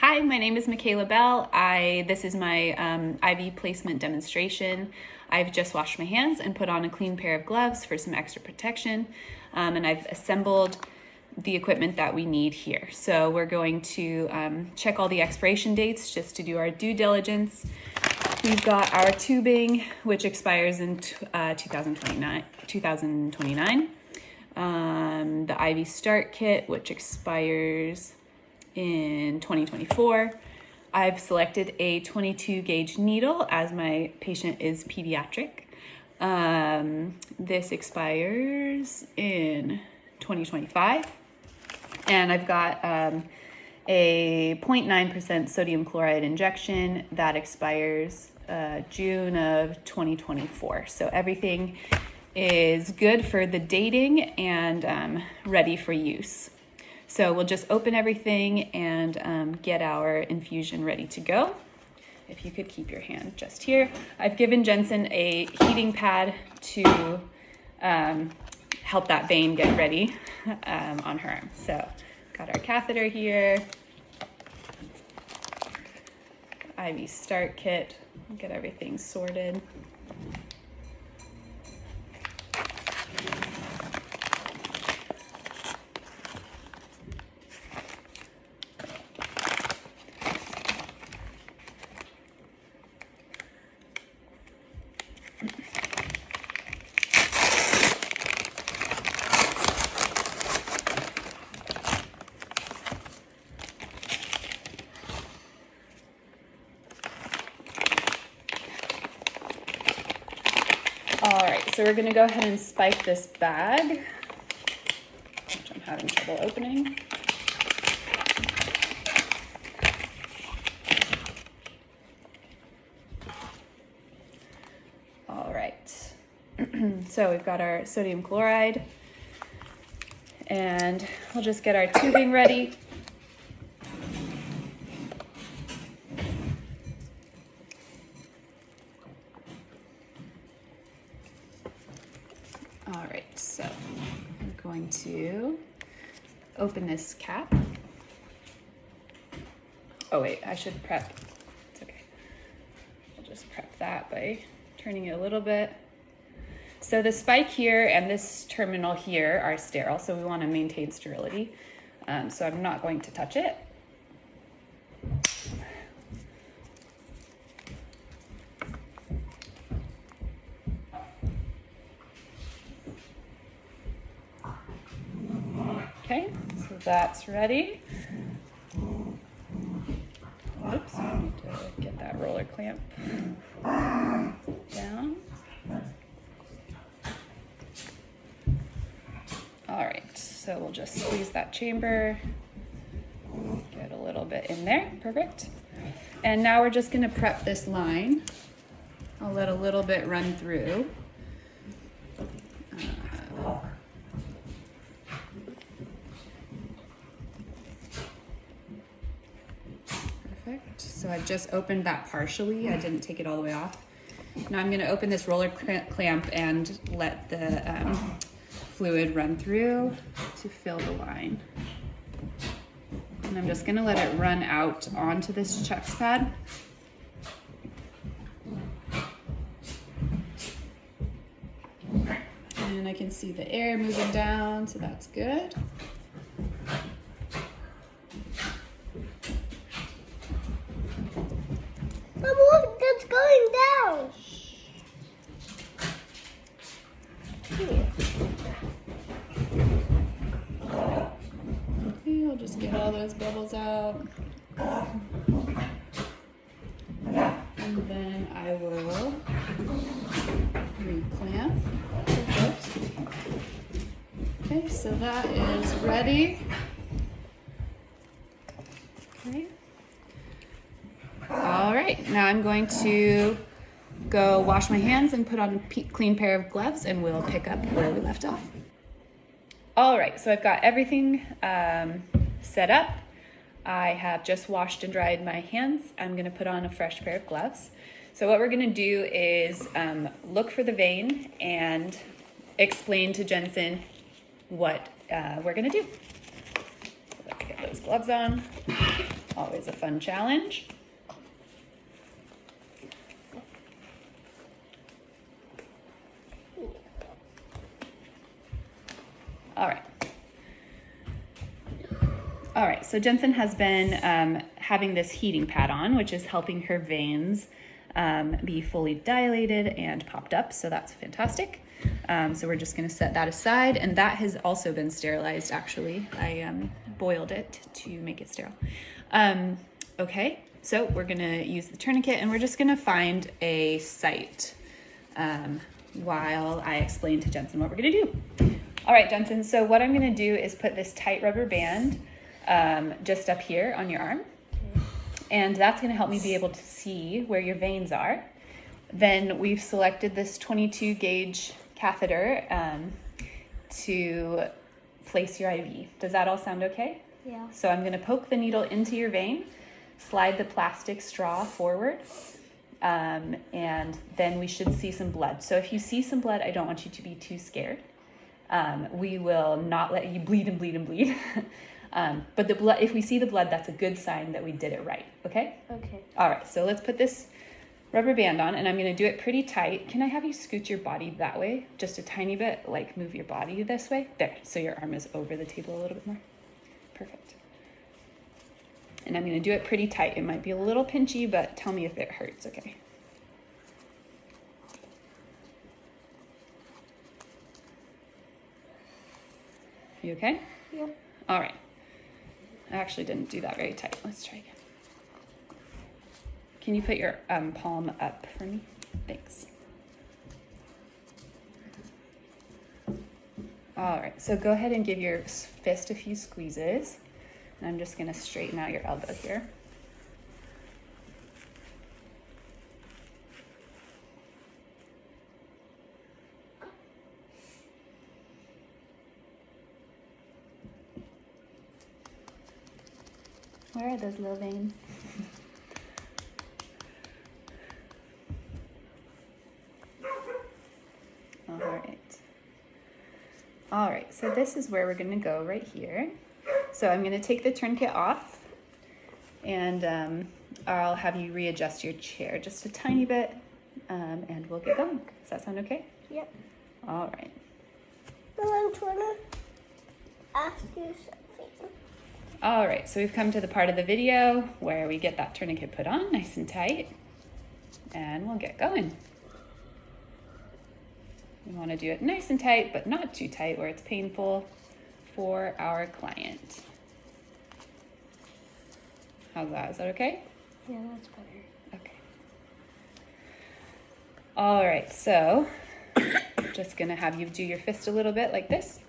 Hi, my name is Michaela Bell. This is my IV placement demonstration. I've just washed my hands and put on a clean pair of gloves for some extra protection, and I've assembled the equipment that we need here. So we're going to check all the expiration dates just to do our due diligence. We've got our tubing, which expires in 2029. The IV start kit, which expires in 2024. I've selected a 22 gauge needle as my patient is pediatric. This expires in 2025. And I've got a 0.9% sodium chloride injection that expires June of 2024. So everything is good for the dating and ready for use. So we'll just open everything and get our infusion ready to go. If you could keep your hand just here. I've given Jensen a heating pad to help that vein get ready on her arm. So got our catheter here, IV start kit, get everything sorted. All right, so we're gonna go ahead and spike this bag, which I'm having trouble opening. All right, so we've got our sodium chloride, and we'll just get our tubing ready. All right, so I'm going to open this cap. Oh wait, I should prep. It's okay. I'll just prep that by turning it a little bit. So the spike here and this terminal here are sterile, so we want to maintain sterility. So I'm not going to touch it. Okay, so that's ready. Oops, I need to get that roller clamp down. All right, so we'll just squeeze that chamber, get a little bit in there, perfect. And now we're just gonna prep this line. I'll let a little bit run through. Perfect. So I've just opened that partially. I didn't take it all the way off. Now I'm going to open this roller clamp and let the fluid run through to fill the line. And I'm just going to let it run out onto this checks pad. And I can see the air moving down, so that's good. Mom, look, that's going down. Okay, I'll just get all those bubbles out. And then I will re-clamp. Okay, so that is ready. Okay. All right, now I'm going to go wash my hands and put on a clean pair of gloves, and we'll pick up where we left off. All right, so I've got everything set up. I have just washed and dried my hands. I'm gonna put on a fresh pair of gloves. So what we're gonna do is look for the vein and explain to Jensen what we're gonna do. So let's get those gloves on. Always a fun challenge. All right. All right, so Jensen has been having this heating pad on, which is helping her veins be fully dilated and popped up, so that's fantastic. So we're just gonna set that aside, and that has also been sterilized, actually. I boiled it to make it sterile. Okay, so we're gonna use the tourniquet, and we're just gonna find a site while I explain to Jensen what we're gonna do. All right, Jensen, so what I'm gonna do is put this tight rubber band just up here on your arm. And that's gonna help me be able to see where your veins are. Then we've selected this 22 gauge catheter to place your IV. Does that all sound okay? Yeah. So I'm gonna poke the needle into your vein, slide the plastic straw forward, and then we should see some blood. So if you see some blood, I don't want you to be too scared. We will not let you bleed and bleed and bleed. But the blood, if we see the blood, that's a good sign that we did it right, okay? Okay. All right, so let's put this rubber band on, and I'm gonna do it pretty tight. Can I have you scoot your body that way? Just a tiny bit, like move your body this way. There, so your arm is over the table a little bit more. Perfect. And I'm gonna do it pretty tight. It might be a little pinchy, but tell me if it hurts, okay? You okay? Yeah. All right. I actually didn't do that very tight. Let's try again. Can you put your palm up for me? Thanks. All right, so go ahead and give your fist a few squeezes. And I'm just gonna straighten out your elbow here. Where are those little veins? All right. All right, so this is where we're gonna go right here. So I'm gonna take the tourniquet off, and I'll have you readjust your chair just a tiny bit, and we'll get going. Does that sound okay? Yep. All right. Well, I'm trying to ask you something. All right, so we've come to the part of the video where we get that tourniquet put on nice and tight, and we'll get going. We want to do it nice and tight, but not too tight where it's painful for our client. How's that? Is that okay? Yeah, that's better. Okay. All right, so just gonna have you do your fist a little bit like this,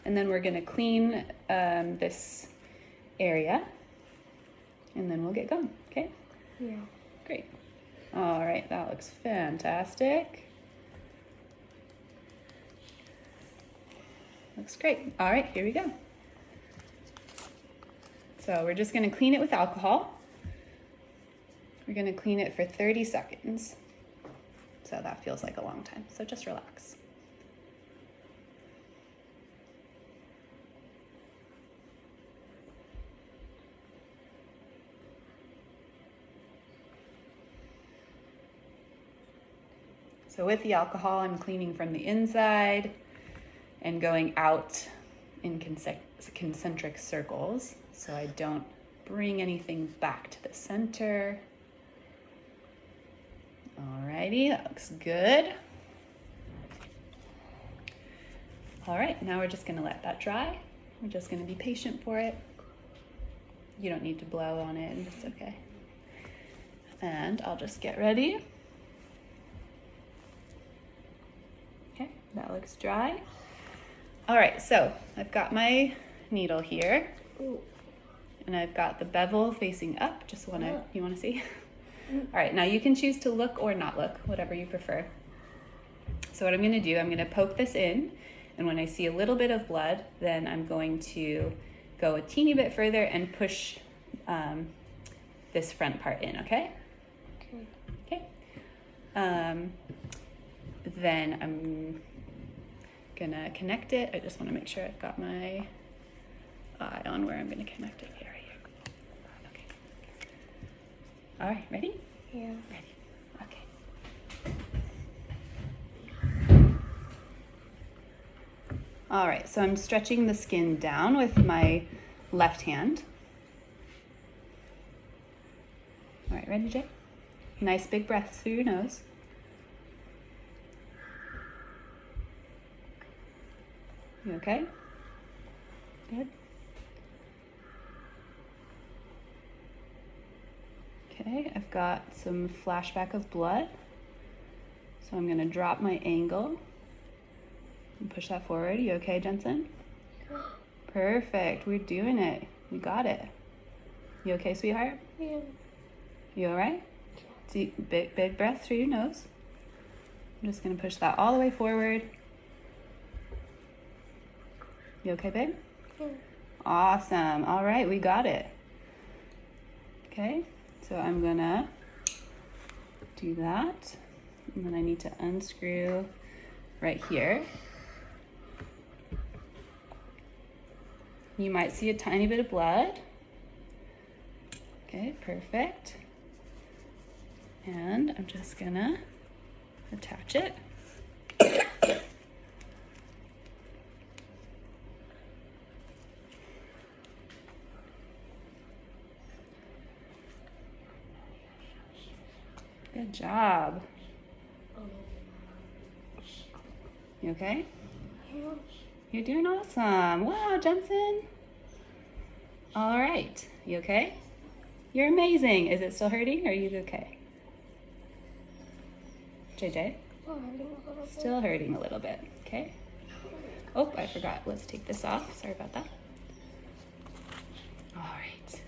and then we're gonna clean this area, and then we'll get going, okay? Yeah. Great. All right, that looks fantastic. Looks great. All right, here we go. So we're just gonna clean it with alcohol. We're gonna clean it for 30 seconds. So that feels like a long time, so just relax. So with the alcohol, I'm cleaning from the inside and going out in concentric circles, so I don't bring anything back to the center. Alrighty, that looks good. All right, now we're just gonna let that dry. We're just gonna be patient for it. You don't need to blow on it, it's okay. And I'll just get ready. Okay, that looks dry. All right, so I've got my needle here. Ooh. And I've got the bevel facing up. You wanna see? All right, now you can choose to look or not look, whatever you prefer. So what I'm gonna do, I'm gonna poke this in, and when I see a little bit of blood, then I'm going to go a teeny bit further and push this front part in, okay? Okay. Okay. Then I'm gonna connect it. I just wanna make sure I've got my eye on where I'm gonna connect it here. Okay. All right, ready? Yeah. Ready. Okay. All right, so I'm stretching the skin down with my left hand. All right, ready, Jay? Nice big breaths through your nose. You okay? Good. Okay, I've got some flashback of blood. So I'm gonna drop my angle and push that forward. You okay, Jensen? Perfect, we're doing it. You got it. You okay, sweetheart? Yeah. You all right? Deep, big breath through your nose. I'm just gonna push that all the way forward. You okay, babe? Yeah. Awesome. All right, we got it. Okay, so I'm gonna do that. And then I need to unscrew right here. You might see a tiny bit of blood. Okay, perfect. And I'm just gonna attach it. Good job. You okay? Yeah. You're doing awesome. Wow, Jensen. All right. You okay? You're amazing. Is it still hurting or are you okay? JJ? Still hurting a little bit. Okay. Oh, I forgot. Let's take this off. Sorry about that. All right.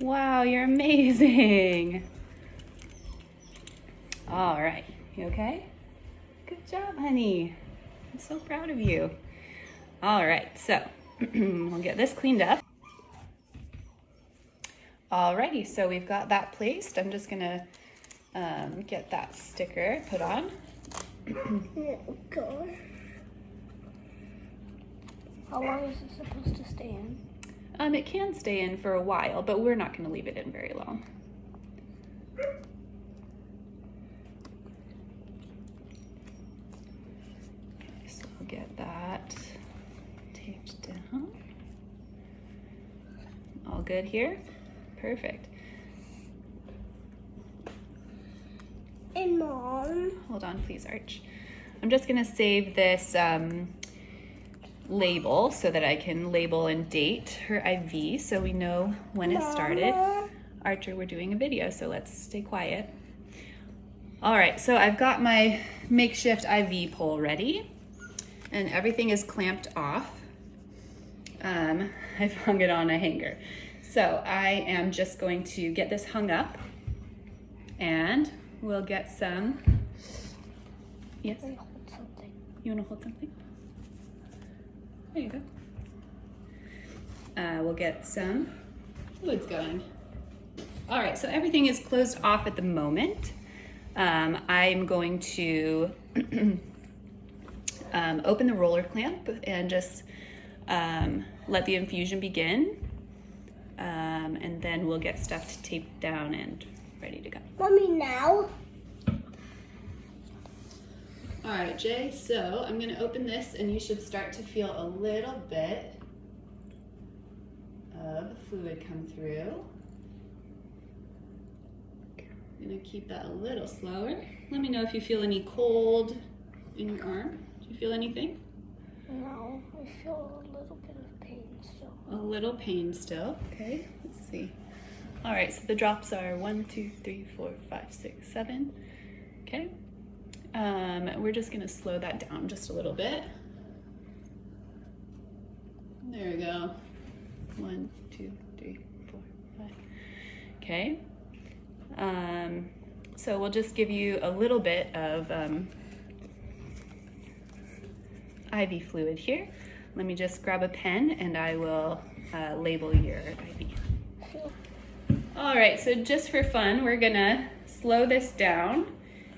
Wow, you're amazing. All right. You okay? Good job, honey. I'm so proud of you. All right, so we'll get this cleaned up. Alrighty, so we've got that placed. I'm just gonna get that sticker put on. Go. How long is it supposed to stay in? It can stay in for a while, but we're not gonna leave it in very long. So we'll get that taped down. All good here? Perfect. And Mom. Hold on, please, Arch. I'm just gonna save this label so that I can label and date her IV so we know when it started. Mama. Archer, we're doing a video, so let's stay quiet. All right, so I've got my makeshift IV pole ready and everything is clamped off. I've hung it on a hanger. So I am just going to get this hung up and we'll get some, yes? Hold something. You wanna hold something? There you go. We'll get some fluids going. All right, so everything is closed off at the moment. I'm going to open the roller clamp and just let the infusion begin. And then we'll get stuff taped down and ready to go. Mommy, now? All right, Jay, so I'm gonna open this and you should start to feel a little bit of the fluid come through. I'm gonna keep that a little slower. Let me know if you feel any cold in your arm. Do you feel anything? No, I feel a little bit of pain still. A little pain still, okay, let's see. All right, so the drops are 1, 2, 3, 4, 5, 6, 7, okay. We're just gonna slow that down just a little bit. There we go. 1, 2, 3, 4, 5, okay. So we'll just give you a little bit of IV fluid here. Let me just grab a pen and I will label your IV. All right, so just for fun, we're gonna slow this down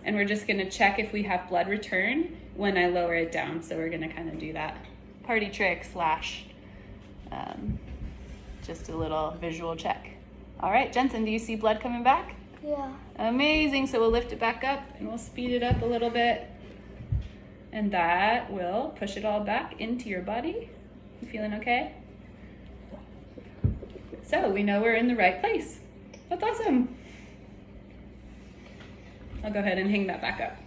and we're just gonna check if we have blood return when I lower it down. So we're gonna kind of do that party trick slash just a little visual check. All right, Jensen, do you see blood coming back? Yeah. Amazing, so we'll lift it back up and we'll speed it up a little bit. And that will push it all back into your body. You feeling okay? So we know we're in the right place. That's awesome. I'll go ahead and hang that back up.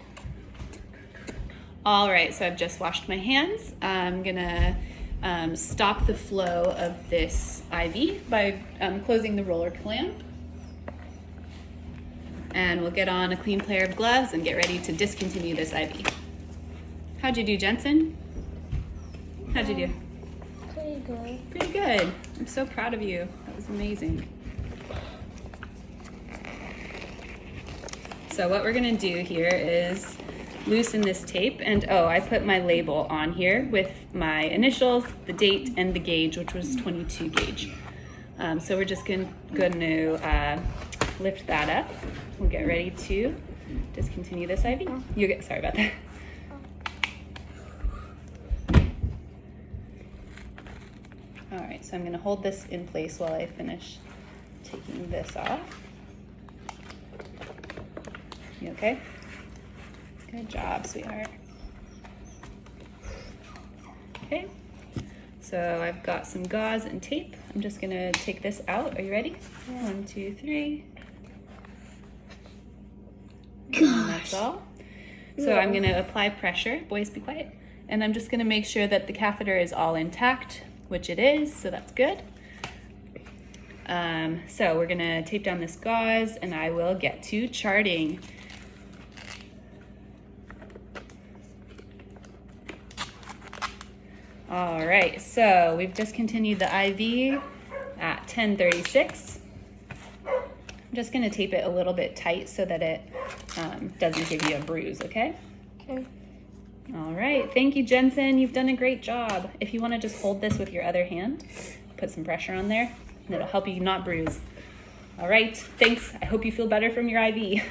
All right, so I've just washed my hands. I'm gonna stop the flow of this IV by closing the roller clamp. And we'll get on a clean pair of gloves and get ready to discontinue this IV. How'd you do, Jensen? How'd you do? Pretty good. Pretty good. I'm so proud of you. That was amazing. So what we're gonna do here is loosen this tape, and oh, I put my label on here with my initials, the date, and the gauge, which was 22 gauge. So we're just gonna lift that up. We'll get ready to discontinue this IV. Sorry about that. All right, so I'm gonna hold this in place while I finish taking this off. You okay? Good job, sweetheart. Okay, so I've got some gauze and tape. I'm just gonna take this out. Are you ready? Yeah. 1, 2, 3. And that's all. So I'm gonna apply pressure. Boys, be quiet. And I'm just gonna make sure that the catheter is all intact, which it is, so that's good. So we're gonna tape down this gauze and I will get to charting. All right, so we've discontinued the IV at 10:36. I'm just gonna tape it a little bit tight so that it doesn't give you a bruise, okay? Okay. All right, thank you, Jensen. You've done a great job. If you wanna just hold this with your other hand, put some pressure on there, and it'll help you not bruise. All right, thanks. I hope you feel better from your IV.